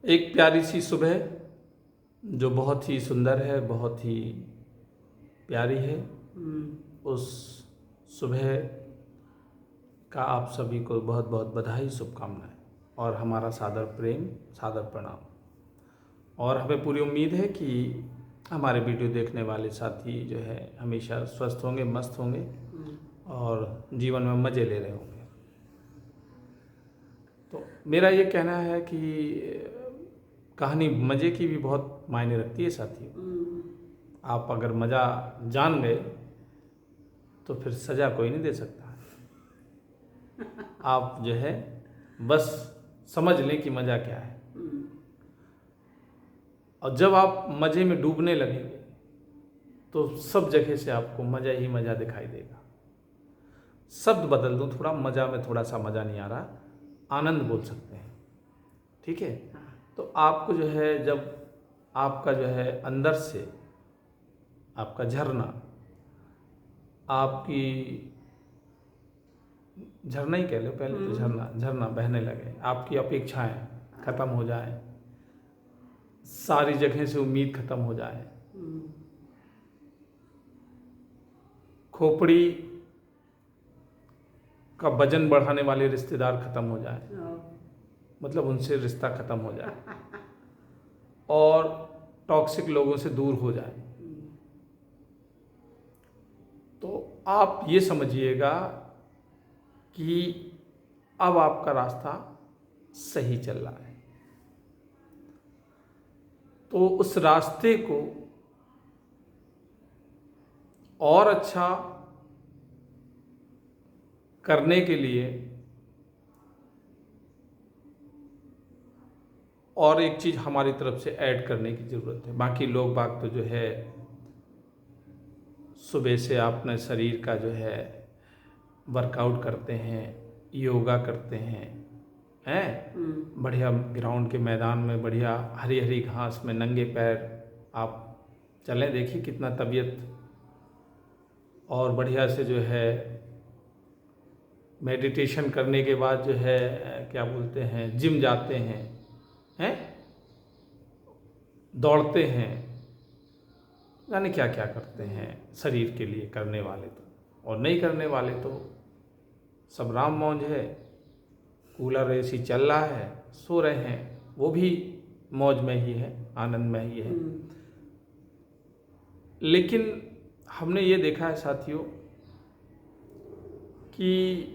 एक प्यारी सी सुबह जो बहुत ही सुंदर है, बहुत ही प्यारी है। उस सुबह का आप सभी को बहुत बहुत बधाई, शुभकामनाएं और हमारा सादर प्रेम, सादर प्रणाम। और हमें पूरी उम्मीद है कि हमारे वीडियो देखने वाले साथी जो है हमेशा स्वस्थ होंगे, मस्त होंगे और जीवन में मज़े ले रहे होंगे। तो मेरा ये कहना है कि कहानी मज़े की भी बहुत मायने रखती है साथियों। आप अगर मज़ा जान गए तो फिर सज़ा कोई नहीं दे सकता। आप जो है बस समझ लें कि मज़ा क्या है। और जब आप मज़े में डूबने लगेंगे तो सब जगह से आपको मज़ा ही मज़ा दिखाई देगा। शब्द बदल दूं थोड़ा, मज़ा में थोड़ा सा मज़ा नहीं आ रहा, आनंद बोल सकते हैं, ठीक है। तो आपको जो है जब आपका जो है अंदर से आपका झरना, आपकी झरना ही कह लो, पहले तो झरना बहने लगे, आपकी अपेक्षाएं खत्म हो जाए, सारी जगह से उम्मीद खत्म हो जाए, खोपड़ी का वजन बढ़ाने वाले रिश्तेदार खत्म हो जाए, मतलब उनसे रिश्ता खत्म हो जाए और टॉक्सिक लोगों से दूर हो जाए, तो आप ये समझिएगा कि अब आपका रास्ता सही चल रहा है। तो उस रास्ते को और अच्छा करने के लिए और एक चीज़ हमारी तरफ से ऐड करने की ज़रूरत है। बाकी लोग बाग तो जो है सुबह से अपने शरीर का जो है वर्कआउट करते हैं, योगा करते हैं, बढ़िया ग्राउंड के मैदान में बढ़िया हरी हरी घास में नंगे पैर आप चलें, देखिए कितना तबीयत, और बढ़िया से जो है मेडिटेशन करने के बाद जो है क्या बोलते हैं, जिम जाते हैं, दौड़ते हैं, यानी क्या क्या करते हैं शरीर के लिए करने वाले तो, और नहीं करने वाले तो सब राम मौज है, कूलर एसी चल रहा है, सो रहे हैं, वो भी मौज में ही है, आनंद में ही है। लेकिन हमने ये देखा है साथियों कि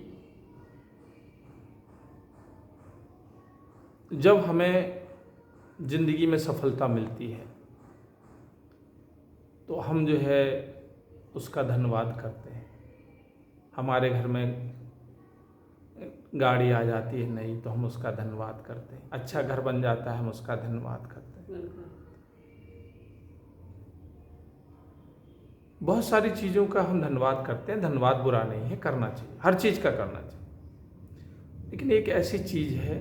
जब हमें ज़िंदगी में सफलता मिलती है तो हम जो है उसका धन्यवाद करते हैं। हमारे घर में गाड़ी आ जाती है नई तो हम उसका धन्यवाद करते हैं, अच्छा घर बन जाता है हम उसका धन्यवाद करते हैं। बहुत सारी चीज़ों का हम धन्यवाद करते हैं, धन्यवाद बुरा नहीं है, करना चाहिए, हर चीज़ का करना चाहिए। लेकिन एक ऐसी चीज़ है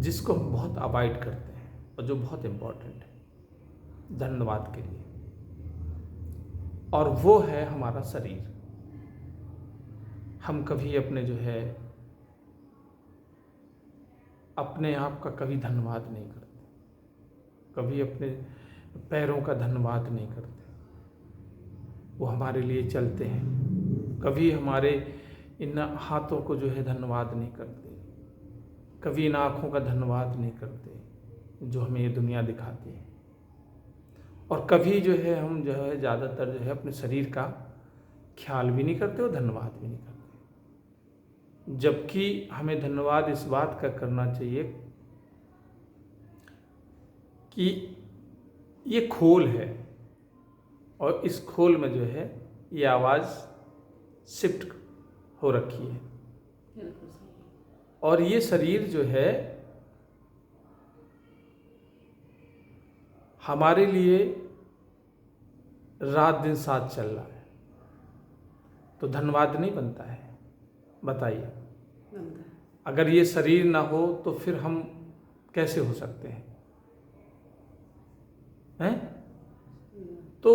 जिसको हम बहुत अवॉइड करते हैं और जो बहुत इम्पोर्टेंट है धन्यवाद के लिए, और वो है हमारा शरीर। हम कभी अपने जो है अपने आप का कभी धन्यवाद नहीं करते, कभी अपने पैरों का धन्यवाद नहीं करते, वो हमारे लिए चलते हैं। कभी हमारे इन हाथों को जो है धन्यवाद नहीं करते, कभी इन आँखों का धन्यवाद नहीं करते जो हमें ये दुनिया दिखाती है, और कभी जो है हम जो है ज़्यादातर जो है अपने शरीर का ख्याल भी नहीं करते और धन्यवाद भी नहीं करते। जबकि हमें धन्यवाद इस बात का करना चाहिए कि ये खोल है और इस खोल में जो है ये आवाज़ शिफ्ट हो रखी है, और ये शरीर जो है हमारे लिए रात दिन साथ चल रहा है, तो धन्यवाद नहीं बनता है? बताइए, अगर ये शरीर ना हो तो फिर हम कैसे हो सकते हैं? तो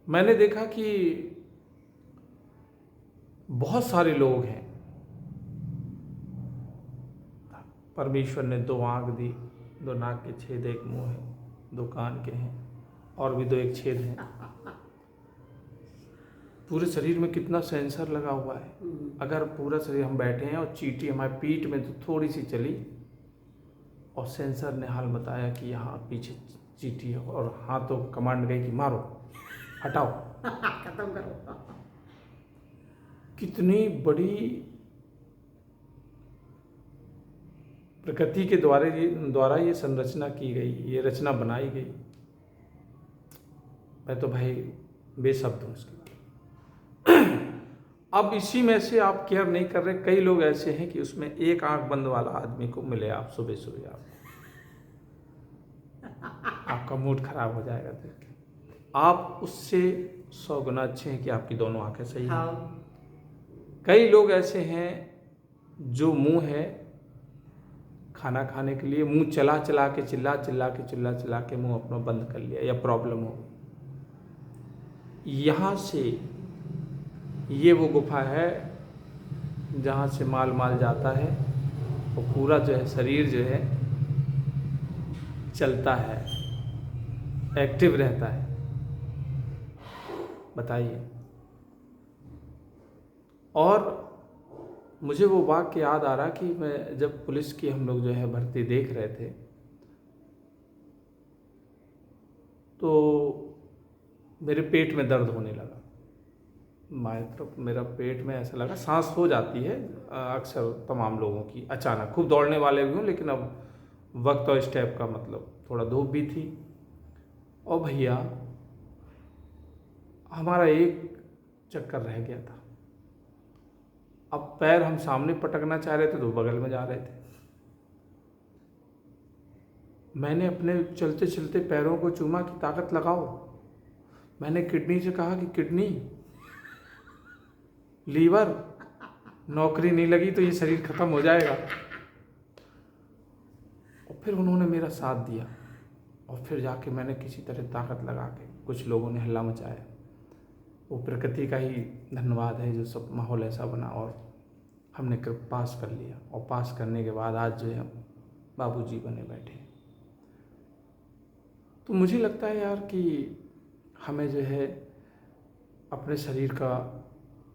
मैंने देखा कि बहुत सारे लोग हैं परमेश्वर ने 2 आँख दी, 2 नाक के छेद, 1 मुंह है, 2 कान के हैं और भी 2 एक छेद हैं। पूरे शरीर में कितना सेंसर लगा हुआ है। अगर पूरा शरीर हम बैठे हैं और चींटी हमारे पीठ में तो थोड़ी सी चली और सेंसर ने हाल बताया कि यहाँ पीछे चींटी है और हाँ तो कमांड गई कि मारो, हटाओ, खत्म करो। कितनी बड़ी प्रकृति के द्वारा ये संरचना की गई, ये रचना बनाई गई। मैं तो भाई बेशब्द हूँ इसके। अब इसी में से आप केयर नहीं कर रहे। कई लोग ऐसे हैं कि उसमें 1 आंख बंद वाला आदमी को मिले आप सुबह सुबह, आपका मूड खराब हो जाएगा देख के। आप उससे 100 गुना अच्छे हैं कि आपकी दोनों आंखें सही हैं। कई लोग ऐसे हैं जो मुंह है खाना खाने के लिए मुंह चिल्ला चिल्ला के मुंह अपना बंद कर लिया, या प्रॉब्लम हो। यहाँ से ये वो गुफा है जहाँ से माल जाता है और पूरा जो है शरीर जो है चलता है, एक्टिव रहता है। बताइए। और मुझे वो वाक्य याद आ रहा कि मैं जब पुलिस की हम लोग जो है भर्ती देख रहे थे तो मेरे पेट में दर्द होने लगा। मेरा पेट में ऐसा लगा, सांस हो जाती है अक्सर तमाम लोगों की अचानक, खूब दौड़ने वाले भी हों, लेकिन अब वक्त और स्टेप का मतलब, थोड़ा धूप भी थी। और भैया हमारा एक चक्कर रह गया था। अब पैर हम सामने पटकना चाह रहे थे तो बगल में जा रहे थे। मैंने अपने चलते चलते पैरों को चूमा कि ताकत लगाओ। मैंने किडनी से कहा कि किडनी, लीवर, नौकरी नहीं लगी तो ये शरीर खत्म हो जाएगा। और फिर उन्होंने मेरा साथ दिया और फिर जाके मैंने किसी तरह ताकत लगा के, कुछ लोगों ने हल्ला मचाया। वो प्रकृति का ही धन्यवाद है जो सब माहौल ऐसा बना और हमने पास कर लिया। और पास करने के बाद आज जो है बाबूजी बने बैठे। तो मुझे लगता है यार कि हमें जो है अपने शरीर का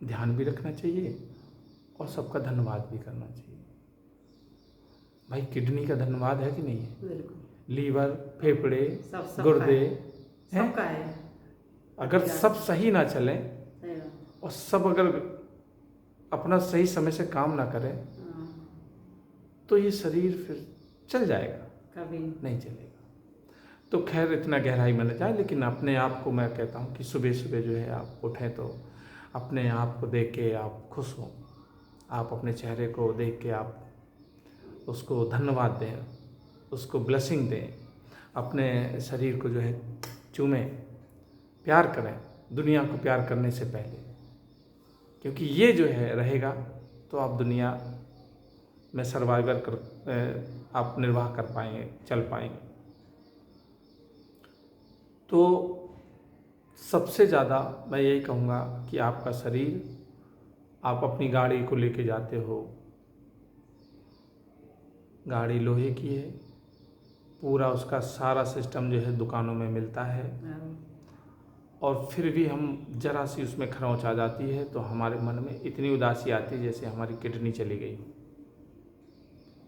ध्यान भी रखना चाहिए और सबका धन्यवाद भी करना चाहिए। भाई किडनी का धन्यवाद है कि नहीं है? बिल्कुल। लीवर, फेफड़े, सब गुर्दे सबका है। अगर सब सही ना चले और सब अगर अपना सही समय से काम ना करें तो ये शरीर फिर चल जाएगा, कभी नहीं चलेगा। तो खैर इतना गहराई में न जाए, लेकिन अपने आप को मैं कहता हूँ कि सुबह सुबह जो है आप उठें तो अपने आप को देख के आप खुश हों। आप अपने चेहरे को देख के आप उसको धन्यवाद दें, उसको ब्लेसिंग दें। अपने शरीर को जो है चूमें, प्यार करें दुनिया को प्यार करने से पहले, क्योंकि ये जो है रहेगा तो आप दुनिया में आप निर्वाह कर पाएंगे, चल पाएंगे। तो सबसे ज़्यादा मैं यही कहूँगा कि आपका शरीर, आप अपनी गाड़ी को लेके जाते हो, गाड़ी लोहे की है, पूरा उसका सारा सिस्टम जो है दुकानों में मिलता है, और फिर भी हम जरा सी उसमें खरोंच आ जाती है तो हमारे मन में इतनी उदासी आती है जैसे हमारी किडनी चली गई,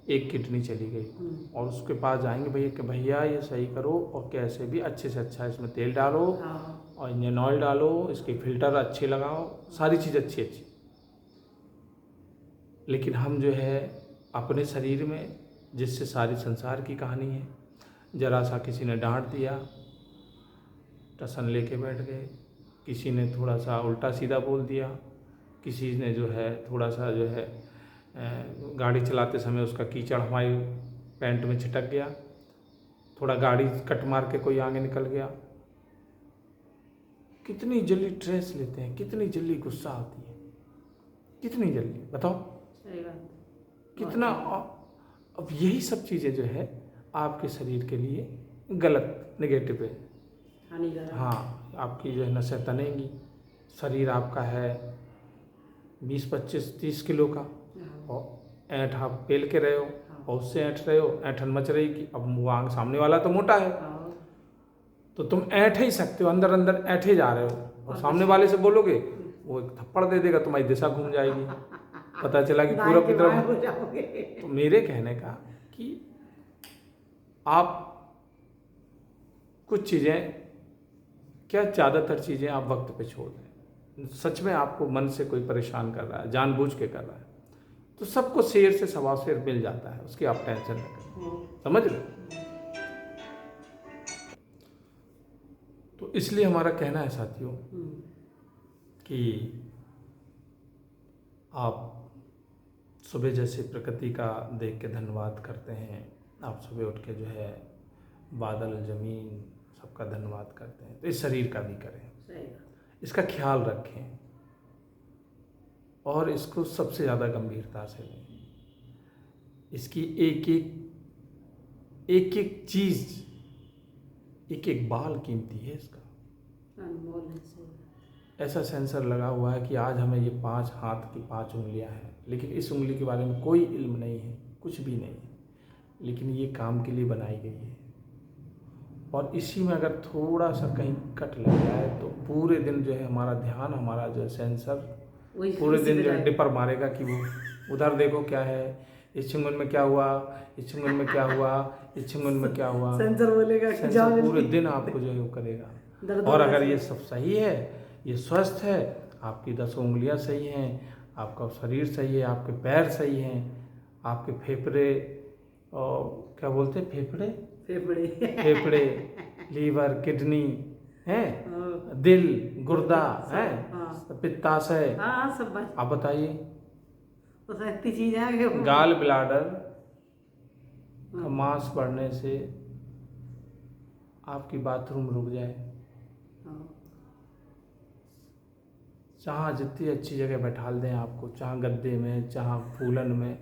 एक किडनी चली गई। और उसके पास जाएंगे भैया कि भैया ये सही करो और कैसे भी अच्छे से अच्छा इसमें तेल डालो और इंजन ऑयल डालो, इसके फिल्टर अच्छे लगाओ, सारी चीज़ अच्छी अच्छी। लेकिन हम जो है अपने शरीर में, जिससे सारी संसार की कहानी है, जरा सा किसी ने डांट दिया, टसन लेके बैठ गए, किसी ने थोड़ा सा उल्टा सीधा बोल दिया, किसी ने जो है थोड़ा सा जो है गाड़ी चलाते समय उसका कीचड़ हमारी पैंट में छिटक गया, थोड़ा गाड़ी कट मार के कोई आगे निकल गया। कितनी जल्दी स्ट्रेस लेते हैं, कितनी जल्दी गुस्सा आती है, कितनी जल्दी, बताओ। सही बात। कितना। अब यही सब चीज़ें जो है आपके शरीर के लिए गलत, नेगेटिव है, हानिकारक। हाँ, आपकी जो है नसें तनेंगी। शरीर आपका है 20, 25, 30 किलो का और ऐंठ आप पेल के रहे हो, और उससे ऐंठ रहे हो, ऐंठन मच रही कि अब वहाँ सामने वाला तो मोटा है, हाँ, तो तुम ऐंठ ही सकते हो, अंदर अंदर ऐंठे जा रहे हो, और और सामने वाले से बोलोगे वो एक थप्पड़ दे देगा, तुम्हारी दिशा घूम जाएगी, पता चला कि दाएं पूरब की के बाएं तरफ। हो जाओगे। तो मेरे कहने का कि आप कुछ चीज़ें, क्या ज़्यादातर चीज़ें आप वक्त पे छोड़ दें। सच में आपको मन से कोई परेशान कर रहा है, जानबूझ के कर रहा है, तो सबको शेर से सवा शेर मिल जाता है, उसकी आप टेंशन न करें, समझ लो। तो इसलिए हमारा कहना है साथियों कि आप सुबह जैसे प्रकृति का देख के धन्यवाद करते हैं, आप सुबह उठ के जो है बादल, ज़मीन, सबका धन्यवाद करते हैं, तो इस शरीर का भी करें, सही बात। इसका ख्याल रखें और इसको सबसे ज़्यादा गंभीरता से लें। इसकी एक एक चीज़, एक एक बाल कीमती है इसका। अनमोल है, सही बात। ऐसा सेंसर लगा हुआ है कि आज हमें ये 5 हाथ की 5 उंगलियां हैं, लेकिन इस उंगली के बारे में कोई इल्म नहीं है, कुछ भी नहीं है, लेकिन ये काम के लिए बनाई गई है। और इसी में अगर थोड़ा सा कहीं कट लग जाए तो पूरे दिन जो है हमारा ध्यान, हमारा जो सेंसर पूरे दिन जो है डिपर मारेगा कि वो उधर देखो क्या है, इस चिंगुन में क्या हुआ, इस चिंगुन में क्या हुआ, इस चिंगुन में क्या हुआ। सेंसर बोलेगा कि सेंसर जाओ पूरे जल्दी। दिन आपको जो है वो करेगा। दर्द और होगा अगर सही। ये सब सही है, ये स्वस्थ है, आपकी 10 उंगलियां सही हैं, आपका शरीर सही है, आपके पैर सही हैं, आपके फेफड़े और क्या बोलते हैं, फेफड़े, लीवर, किडनी है, दिल, गुर्दा है, पित्ताशय, हाँ सब बात। आप बताइए, तो इतनी चीज है कि गाल ब्लाडर का मांस बढ़ने से आपकी बाथरूम रुक जाए, जहाँ जितनी अच्छी जगह बैठाल दें आपको, चाहे गद्दे में, चाहे फूलन में,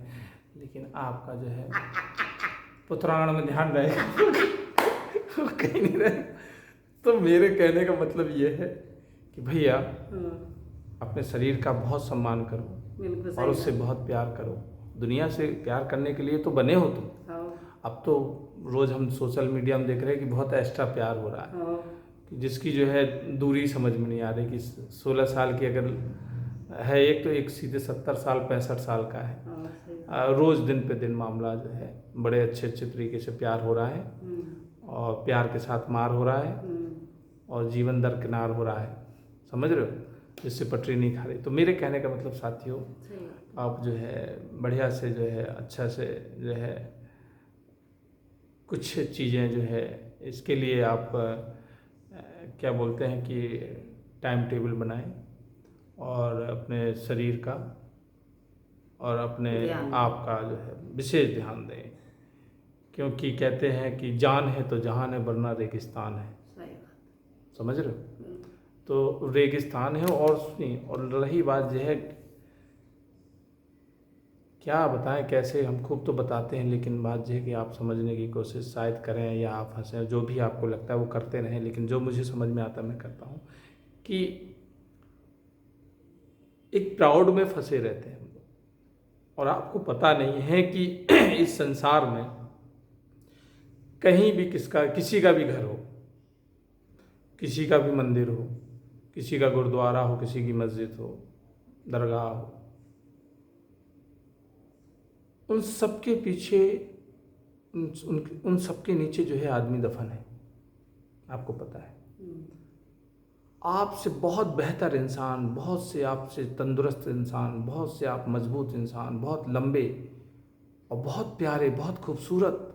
लेकिन आपका जो है पुत्राण में ध्यान रहेगा, वो कहीं नहीं रहेगा। तो मेरे कहने का मतलब ये है कि भैया अपने शरीर का बहुत सम्मान करो और उससे बहुत प्यार करो। दुनिया से प्यार करने के लिए तो बने हो तुम। अब तो रोज़ हम सोशल मीडिया में देख रहे हैं कि बहुत एक्स्ट्रा प्यार हो रहा है, कि जिसकी जो है दूरी समझ में नहीं आ रही, कि 16 साल की अगर है एक, तो एक सीधे 70 साल 65 साल का है। रोज़ दिन पे दिन मामला जो है बड़े अच्छे अच्छे तरीके से प्यार हो रहा है और प्यार के साथ मार हो रहा है और जीवन दरकिनार हो रहा है, समझ रहे हो, जिससे पटरी नहीं खा रही। तो मेरे कहने का मतलब साथियों, आप जो है बढ़िया से जो है अच्छा से जो है कुछ चीज़ें जो है इसके लिए आप क्या बोलते हैं कि टाइम टेबल बनाएं और अपने शरीर का और अपने आप का जो है विशेष ध्यान दें, क्योंकि कहते हैं कि जान है तो जहान है, वरना रेगिस्तान है, समझ रहे हो। तो रेगिस्तान है। और सुनिए, और रही बात यह है, क्या बताएं कैसे, हम खूब तो बताते हैं, लेकिन बात यह है कि आप समझने की कोशिश शायद करें या आप हंसें, जो भी आपको लगता है वो करते रहें, लेकिन जो मुझे समझ में आता है मैं करता हूँ। कि एक प्राउड में फंसे रहते हैं हम लोग, और आपको पता नहीं है कि इस संसार में कहीं भी किसी का भी घर हो, किसी का भी मंदिर हो, किसी का गुरुद्वारा हो, किसी की मस्जिद हो, दरगाह हो, उन सबके पीछे, उन सबके नीचे जो है आदमी दफन है। आपको पता है, आपसे बहुत बेहतर इंसान, बहुत से आपसे तंदुरुस्त इंसान, बहुत से आप मजबूत इंसान, बहुत लंबे और बहुत प्यारे, बहुत खूबसूरत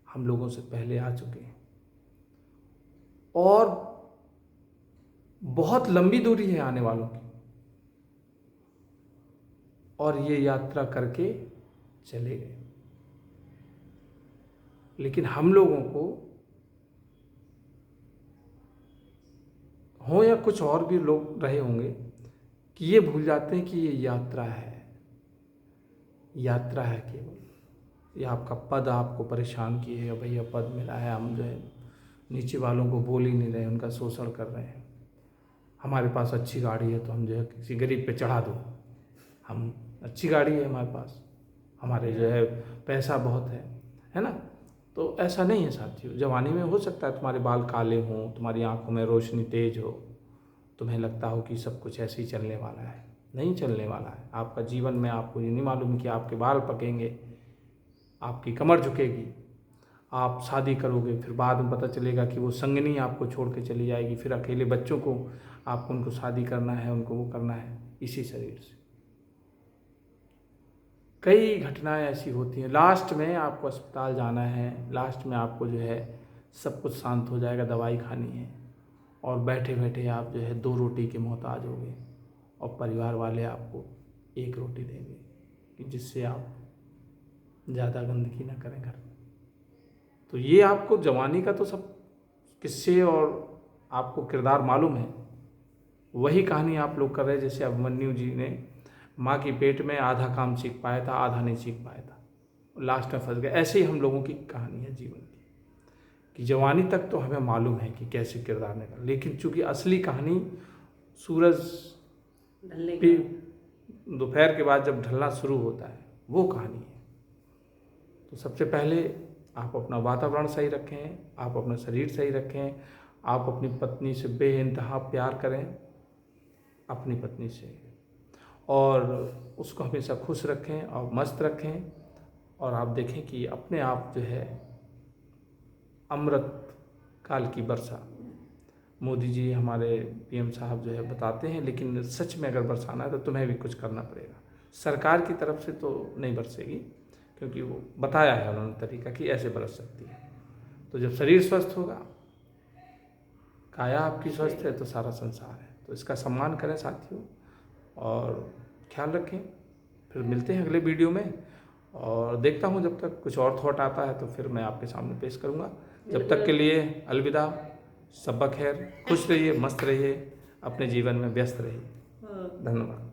हम लोगों से पहले आ चुके हैं, और बहुत लंबी दूरी है आने वालों की, और ये यात्रा करके चले गए। लेकिन हम लोगों को हो या कुछ और भी लोग रहे होंगे कि ये भूल जाते हैं कि ये यात्रा है, यात्रा है केवल। ये आपका पद आपको परेशान किए है, भैया पद मिला है, हम जो है नीचे वालों को बोल ही नहीं रहे, उनका शोषण कर रहे हैं। हमारे पास अच्छी गाड़ी है तो हम जो है किसी गरीब पे चढ़ा दो, हम अच्छी गाड़ी है हमारे पास, हमारे जो है पैसा बहुत है ना। तो ऐसा नहीं है साथियों, जवानी में हो सकता है तुम्हारे बाल काले हों, तुम्हारी आंखों में रोशनी तेज हो, तुम्हें लगता हो कि सब कुछ ऐसे ही चलने वाला है। नहीं चलने वाला है। आपका जीवन में आपको ये नहीं मालूम कि आपके बाल पकेंगे, आपकी कमर झुकेगी, आप शादी करोगे, फिर बाद में पता चलेगा कि वो संगनी आपको छोड़ के चली जाएगी, फिर अकेले बच्चों को आपको उनको शादी करना है, उनको वो करना है इसी शरीर से। कई घटनाएं ऐसी होती हैं, लास्ट में आपको अस्पताल जाना है, लास्ट में आपको जो है सब कुछ शांत हो जाएगा, दवाई खानी है, और बैठे बैठे आप जो है 2 रोटी के मोहताज होगे और परिवार वाले आपको 1 रोटी देंगे कि जिससे आप ज़्यादा गंदगी ना करें घर में। तो ये आपको जवानी का तो सब किस्से और आपको किरदार मालूम है, वही कहानी आप लोग कर रहे हैं। जैसे अभिमन्यु जी ने माँ की पेट में आधा काम सीख पाया था, आधा नहीं सीख पाया था, लास्ट में फंस गए। ऐसे ही हम लोगों की कहानी है जीवन की, कि जवानी तक तो हमें मालूम है कि कैसे किरदार निकल, लेकिन चूंकि असली कहानी सूरज दोपहर के बाद जब ढलना शुरू होता है वो कहानी है। तो सबसे पहले आप अपना वातावरण सही रखें, आप अपना शरीर सही रखें, आप अपनी पत्नी से बेइंतहा प्यार करें, अपनी पत्नी से, और उसको हमेशा खुश रखें और मस्त रखें, और आप देखें कि अपने आप जो है अमृत काल की वर्षा, मोदी जी हमारे पीएम साहब जो है बताते हैं, लेकिन सच में अगर बरसाना है तो तुम्हें भी कुछ करना पड़ेगा। सरकार की तरफ से तो नहीं बरसेगी, क्योंकि वो बताया है उन्होंने तरीका कि ऐसे बरस सकती है। तो जब शरीर स्वस्थ होगा, काया आपकी स्वस्थ है, तो सारा संसार है। तो इसका सम्मान करें साथियों, और ख्याल रखें। फिर मिलते हैं अगले वीडियो में, और देखता हूँ जब तक कुछ और थॉट आता है तो फिर मैं आपके सामने पेश करूँगा। जब तक के लिए अलविदा, शब्बा खैर, खुश रहिए, मस्त रहिए, अपने जीवन में व्यस्त रहिए। धन्यवाद।